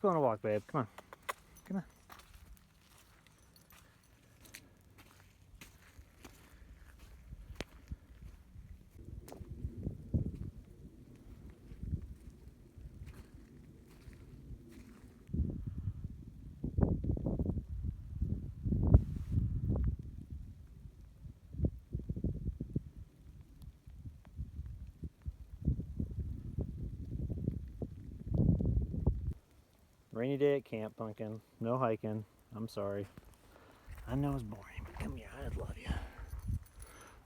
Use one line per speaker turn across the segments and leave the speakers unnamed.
go on a walk, babe. Come on. Come on. Rainy day at camp, Pumpkin. No hiking. I'm sorry. I know it's boring, but come here. I'd love you.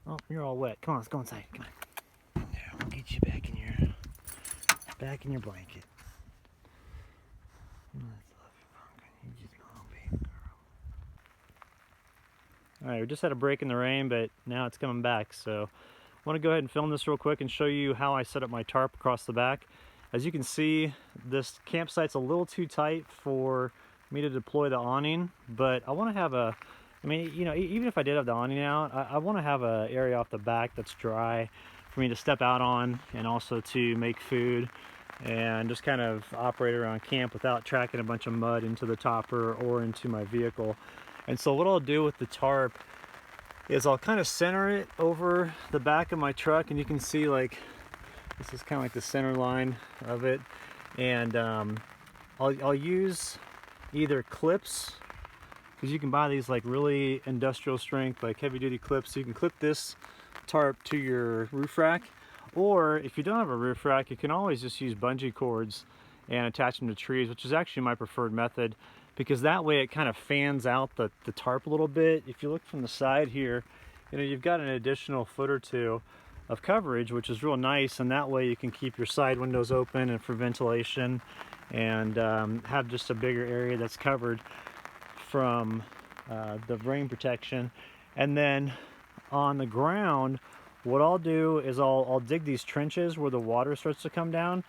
Oh, you're all wet. Come on, let's go inside. Come on. There, we'll get you back in your blanket. I love you, Pumpkin. You just know, baby girl. All right, we just had a break in the rain, but now it's coming back. So I want to go ahead and film this real quick and show you how I set up my tarp across the back. As you can see, this campsite's a little too tight for me to deploy the awning, but I want to have a, I mean, you know, even if I did have the awning out, I want to have an area off the back that's dry for me to step out on, and also to make food and just kind of operate around camp without tracking a bunch of mud into the topper or into my vehicle. And so what I'll do with the tarp is I'll kind of center it over the back of my truck, and you can see like this is kind of like the center line of it, and I'll use either clips, because you can buy these like really industrial strength, like heavy duty clips, so you can clip this tarp to your roof rack. Or if you don't have a roof rack, you can always just use bungee cords and attach them to trees, which is actually my preferred method, because that way it kind of fans out the tarp a little bit. If you look from the side here, you know, you've got an additional foot or two of coverage, which is real nice, and that way you can keep your side windows open and for ventilation, and have just a bigger area that's covered from the rain protection. And then on the ground, what I'll do is I'll dig these trenches where the water starts to come down,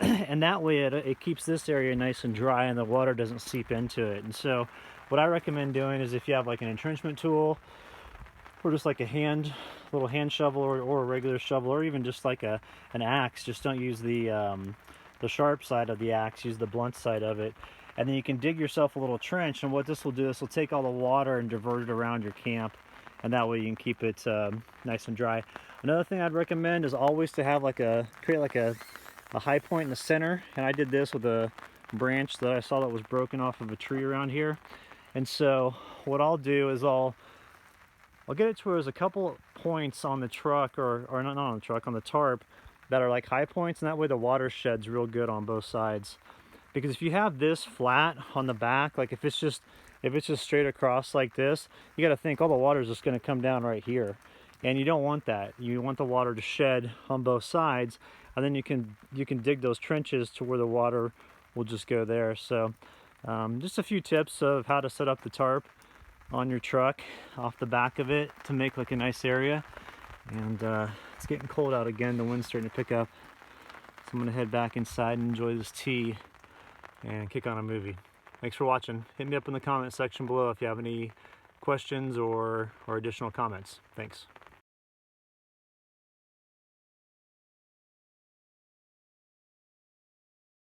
and that way it keeps this area nice and dry and the water doesn't seep into it. And so what I recommend doing is, if you have like an entrenchment tool, or just like a little hand shovel, or a regular shovel, or even just like an axe, just don't use the sharp side of the axe, use the blunt side of it, and then you can dig yourself a little trench. And what this will do, this will take all the water and divert it around your camp, and that way you can keep it nice and dry. Another thing I'd recommend is always to have create like a high point in the center, and I did this with a branch that I saw that was broken off of a tree around here. And so what I'll do is I'll get it to where there's a couple points on the truck, or not on the truck, on the tarp, that are like high points, and that way the water sheds real good on both sides. Because if you have this flat on the back, like if it's just straight across like this, you got to think all the water is just going to come down right here, and you don't want that. You want the water to shed on both sides, and then you can dig those trenches to where the water will just go there. So just a few tips of how to set up the tarp on your truck off the back of it to make like a nice area. And it's getting cold out again, the wind's starting to pick up, so I'm gonna head back inside and enjoy this tea and kick on a movie. Thanks for watching. Hit me up in the comment section below if you have any questions or additional comments. Thanks.